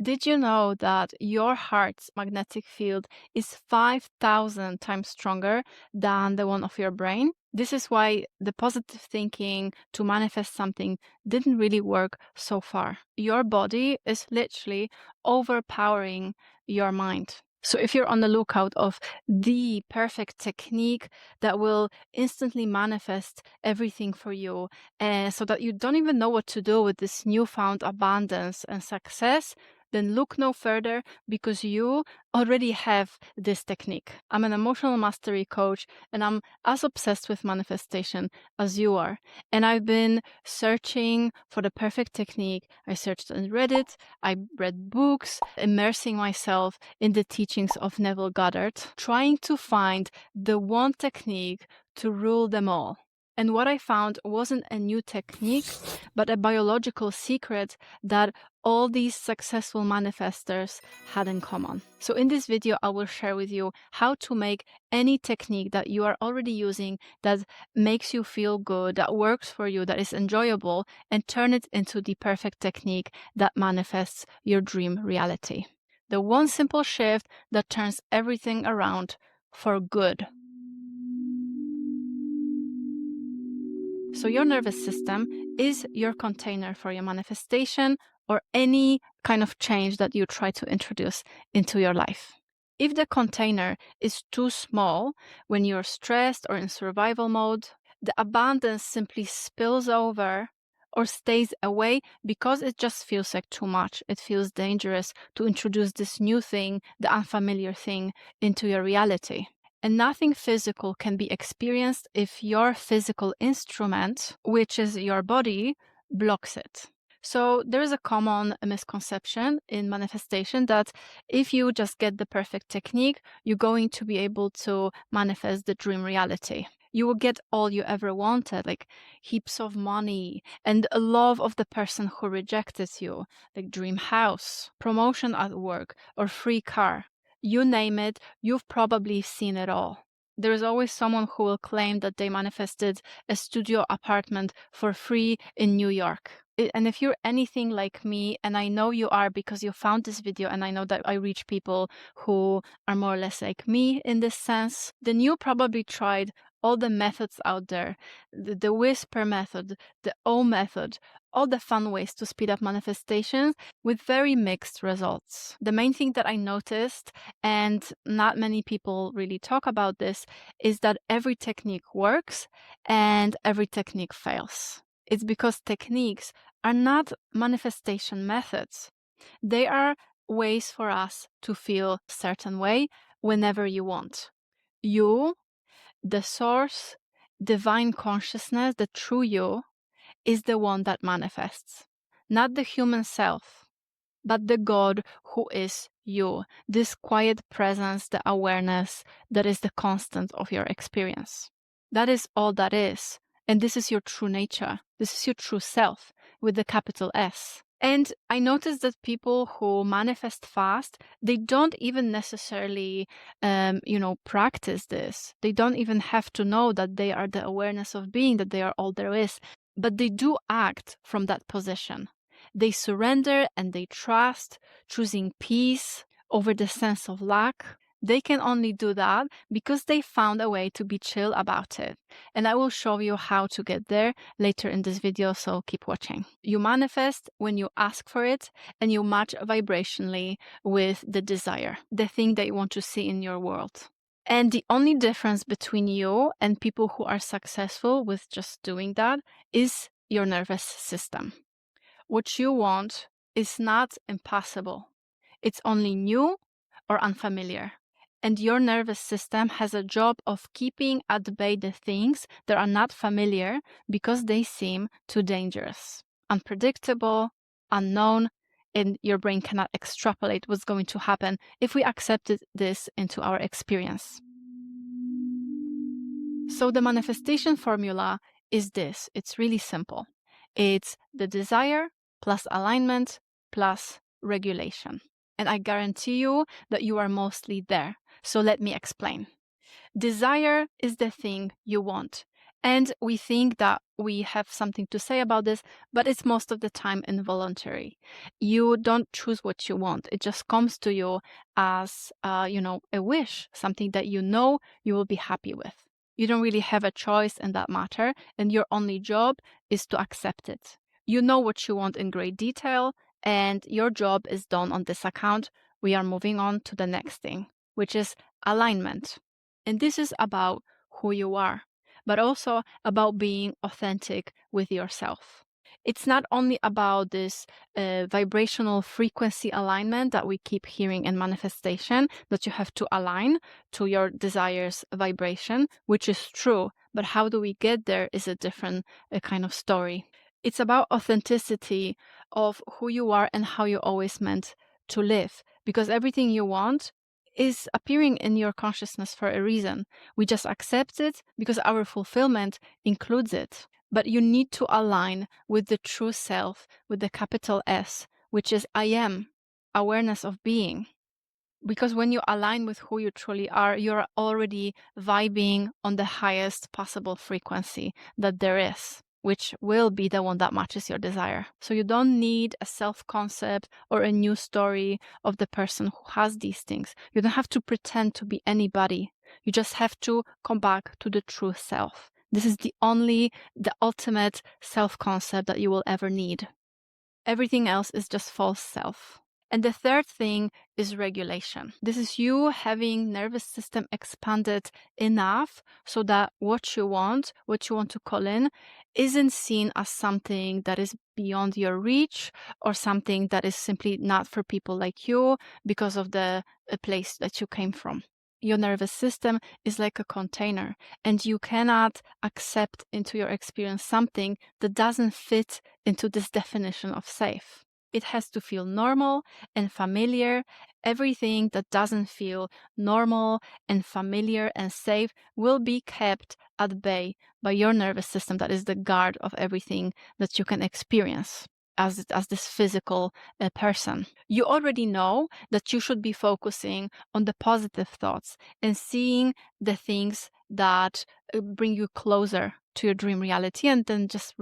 Did you know that your heart's magnetic field is 5,000 times stronger than the one of your brain? This is why the positive thinking to manifest something didn't really work so far. Your body is literally overpowering your mind. So if you're on the lookout of the perfect technique that will instantly manifest everything for you, so that you don't even know what to do with this newfound abundance and success, then look no further, because you already have this technique. I'm an emotional mastery coach, and I'm as obsessed with manifestation as you are. And I've been searching for the perfect technique. I searched on Reddit, I read books, immersing myself in the teachings of Neville Goddard, trying to find the one technique to rule them all. And what I found wasn't a new technique, but a biological secret that all these successful manifestors had in common. So in this video, I will share with you how to make any technique that you are already using that makes you feel good, that works for you, that is enjoyable, and turn it into the perfect technique that manifests your dream reality. The one simple shift that turns everything around for good. So your nervous system is your container for your manifestation or any kind of change that you try to introduce into your life. If the container is too small when you're stressed or in survival mode, the abundance simply spills over or stays away because it just feels like too much. It feels dangerous to introduce this new thing, the unfamiliar thing, into your reality. And nothing physical can be experienced if your physical instrument, which is your body, blocks it. So there is a common misconception in manifestation that if you just get the perfect technique, you're going to be able to manifest the dream reality. You will get all you ever wanted, like heaps of money and a love of the person who rejected you, like dream house, promotion at work, or free car. You name it, you've probably seen it all. There is always someone who will claim that they manifested a studio apartment for free in New York. And if you're anything like me, and I know you are because you found this video, and I know that I reach people who are more or less like me in this sense, then you probably tried all the methods out there, the whisper method, the O method, all the fun ways to speed up manifestations with very mixed results. The main thing that I noticed, and not many people really talk about this, is that every technique works and every technique fails. It's because techniques are not manifestation methods. They are ways for us to feel a certain way whenever you want. You, the source, divine consciousness, the true you, is the one that manifests, not the human self, but the God who is you, this quiet presence, the awareness that is the constant of your experience. That is all that is. And this is your true nature. This is your true self with the capital S. And I noticed that people who manifest fast, they don't even necessarily, practice this. They don't even have to know that they are the awareness of being, that they are all there is. But they do act from that position. They surrender and they trust, choosing peace over the sense of lack. They can only do that because they found a way to be chill about it. And I will show you how to get there later in this video, so keep watching. You manifest when you ask for it and you match vibrationally with the desire, the thing that you want to see in your world. And the only difference between you and people who are successful with just doing that is your nervous system. What you want is not impossible. It's only new or unfamiliar. And your nervous system has a job of keeping at bay the things that are not familiar because they seem too dangerous, unpredictable, unknown, and your brain cannot extrapolate what's going to happen if we accepted this into our experience. So the manifestation formula is this. It's really simple. It's the desire plus alignment plus regulation. And I guarantee you that you are mostly there. So let me explain. Desire is the thing you want. And we think that we have something to say about this, but it's most of the time involuntary. You don't choose what you want. It just comes to you as, a wish, something that you know you will be happy with. You don't really have a choice in that matter, and your only job is to accept it. You know what you want in great detail, and your job is done on this account. We are moving on to the next thing, which is alignment. And this is about who you are, but also about being authentic with yourself. It's not only about this vibrational frequency alignment that we keep hearing in manifestation, that you have to align to your desire's vibration, which is true, but how do we get there is a different kind of story. It's about authenticity of who you are and how you always meant to live, because everything you want is appearing in your consciousness for a reason. We just accept it because our fulfillment includes it. But you need to align with the true self, with the capital S, which is I am, awareness of being. Because when you align with who you truly are, you're already vibing on the highest possible frequency that there is, which will be the one that matches your desire. So you don't need a self-concept or a new story of the person who has these things. You don't have to pretend to be anybody. You just have to come back to the true self. This is the ultimate self-concept that you will ever need. Everything else is just false self. And the third thing is regulation. This is you having nervous system expanded enough so that what you want to call in, isn't seen as something that is beyond your reach or something that is simply not for people like you because of the place that you came from. Your nervous system is like a container, and you cannot accept into your experience something that doesn't fit into this definition of safe. It has to feel normal and familiar. Everything that doesn't feel normal and familiar and safe will be kept at bay by your nervous system that is the guard of everything that you can experience as this physical person. You already know that you should be focusing on the positive thoughts and seeing the things that bring you closer to your dream reality, and then just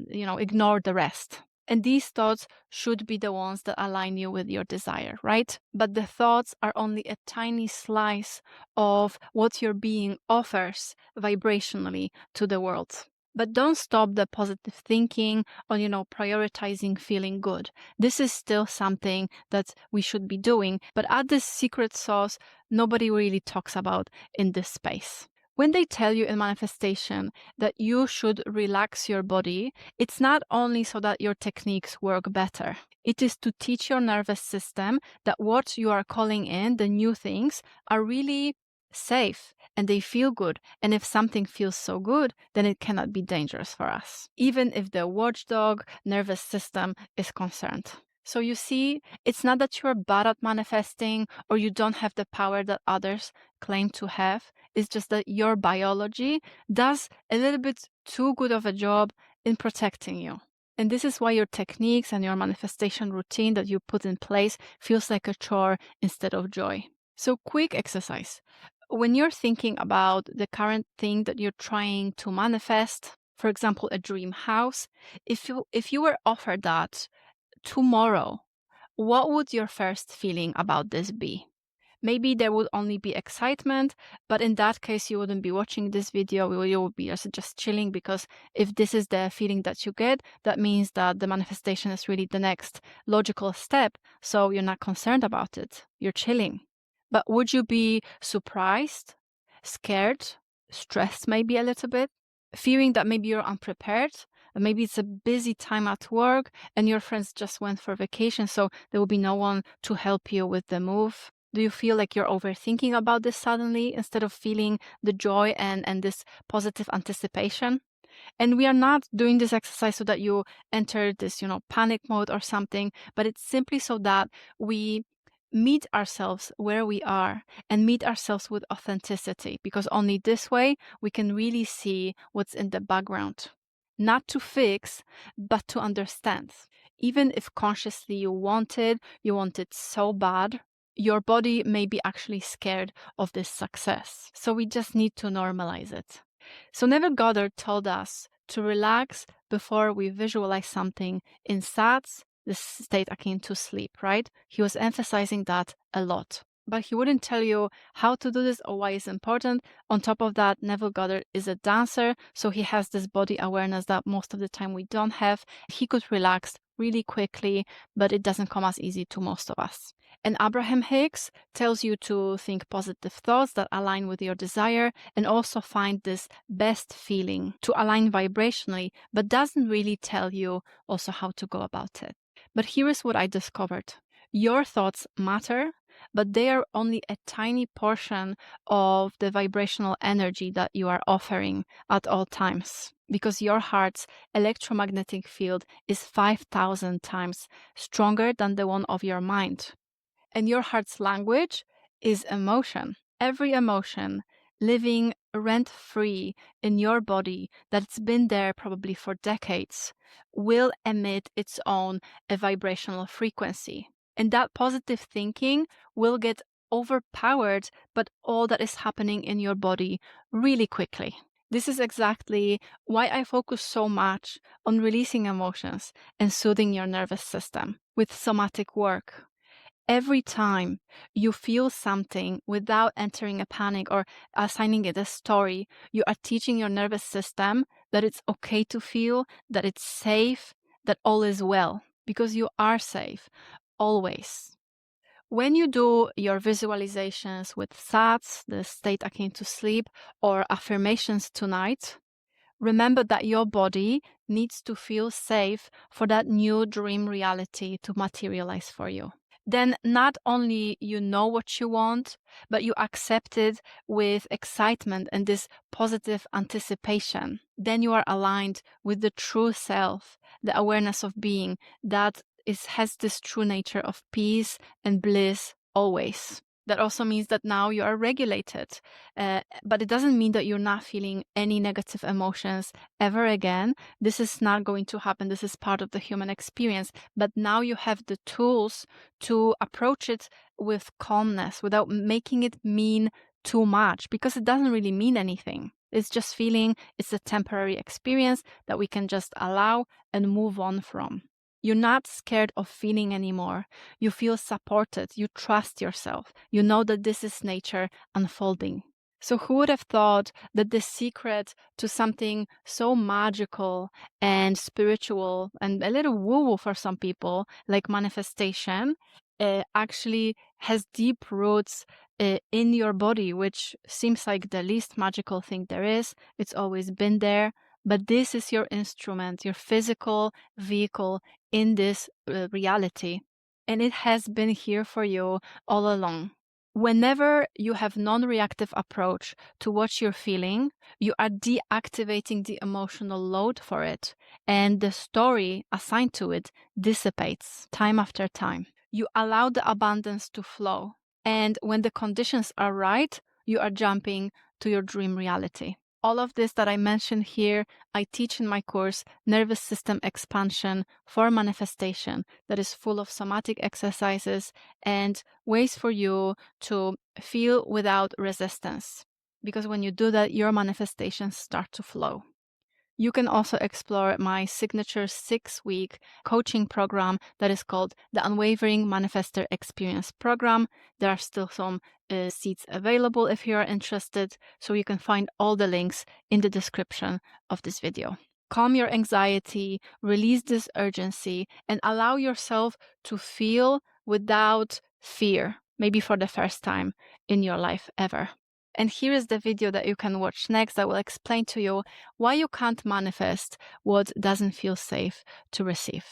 ignore the rest. And these thoughts should be the ones that align you with your desire, right? But the thoughts are only a tiny slice of what your being offers vibrationally to the world. But don't stop the positive thinking or, prioritizing feeling good. This is still something that we should be doing, but at this secret sauce, nobody really talks about in this space. When they tell you in manifestation that you should relax your body, it's not only so that your techniques work better. It is to teach your nervous system that what you are calling in, the new things, are really safe and they feel good. And if something feels so good, then it cannot be dangerous for us, even if the watchdog nervous system is concerned. So you see, it's not that you're bad at manifesting or you don't have the power that others claim to have. It's just that your biology does a little bit too good of a job in protecting you. And this is why your techniques and your manifestation routine that you put in place feels like a chore instead of joy. So quick exercise. When you're thinking about the current thing that you're trying to manifest, for example, a dream house, if you were offered that tomorrow, what would your first feeling about this be? Maybe there would only be excitement, but in that case, you wouldn't be watching this video. You would be just chilling, because if this is the feeling that you get, that means that the manifestation is really the next logical step. So you're not concerned about it. You're chilling. But would you be surprised, scared, stressed maybe a little bit, fearing that maybe you're unprepared? Maybe it's a busy time at work and your friends just went for vacation, so there will be no one to help you with the move. Do you feel like you're overthinking about this suddenly instead of feeling the joy and this positive anticipation? And we are not doing this exercise so that you enter this, panic mode or something, but it's simply so that we meet ourselves where we are and meet ourselves with authenticity, because only this way we can really see what's in the background. Not to fix, but to understand. Even if consciously you want it so bad, your body may be actually scared of this success. So we just need to normalize it. So Neville Goddard told us to relax before we visualize something in SATS, the state akin to sleep, right? He was emphasizing that a lot. But he wouldn't tell you how to do this or why it's important. On top of that, Neville Goddard is a dancer, so he has this body awareness that most of the time we don't have. He could relax really quickly, but it doesn't come as easy to most of us. And Abraham Hicks tells you to think positive thoughts that align with your desire and also find this best feeling to align vibrationally, but doesn't really tell you also how to go about it. But here is what I discovered. Your thoughts matter, but they are only a tiny portion of the vibrational energy that you are offering at all times, because your heart's electromagnetic field is 5,000 times stronger than the one of your mind. And your heart's language is emotion. Every emotion living rent-free in your body that's been there probably for decades will emit its own vibrational frequency. And that positive thinking will get overpowered by all that is happening in your body really quickly. This is exactly why I focus so much on releasing emotions and soothing your nervous system with somatic work. Every time you feel something without entering a panic or assigning it a story, you are teaching your nervous system that it's okay to feel, that it's safe, that all is well, because you are safe, always. When you do your visualizations with SATS, the state akin to sleep, or affirmations tonight, remember that your body needs to feel safe for that new dream reality to materialize for you. Then not only you know what you want, but you accept it with excitement and this positive anticipation. Then you are aligned with the true self, the awareness of being that has this true nature of peace and bliss always. That also means that now you are regulated, but it doesn't mean that you're not feeling any negative emotions ever again. This is not going to happen. This is part of the human experience. But now you have the tools to approach it with calmness without making it mean too much, because it doesn't really mean anything. It's just feeling. It's a temporary experience that we can just allow and move on from. You're not scared of feeling anymore. You feel supported. You trust yourself. You know that this is nature unfolding. So who would have thought that the secret to something so magical and spiritual and a little woo-woo for some people, like manifestation, actually has deep roots in your body, which seems like the least magical thing there is. It's always been there. But this is your instrument, your physical vehicle in this reality. And it has been here for you all along. Whenever you have non-reactive approach to what you're feeling, you are deactivating the emotional load for it, and the story assigned to it dissipates time after time. You allow the abundance to flow, and when the conditions are right, you are jumping to your dream reality. All of this that I mentioned here, I teach in my course, Nervous System Expansion for Manifestation, that is full of somatic exercises and ways for you to feel without resistance. Because when you do that, your manifestations start to flow. You can also explore my signature 6-week coaching program that is called the Unwavering Manifestor Experience Program. There are still some seats available if you are interested, so you can find all the links in the description of this video. Calm your anxiety, release this urgency, and allow yourself to feel without fear, maybe for the first time in your life ever. And here is the video that you can watch next that will explain to you why you can't manifest what doesn't feel safe to receive.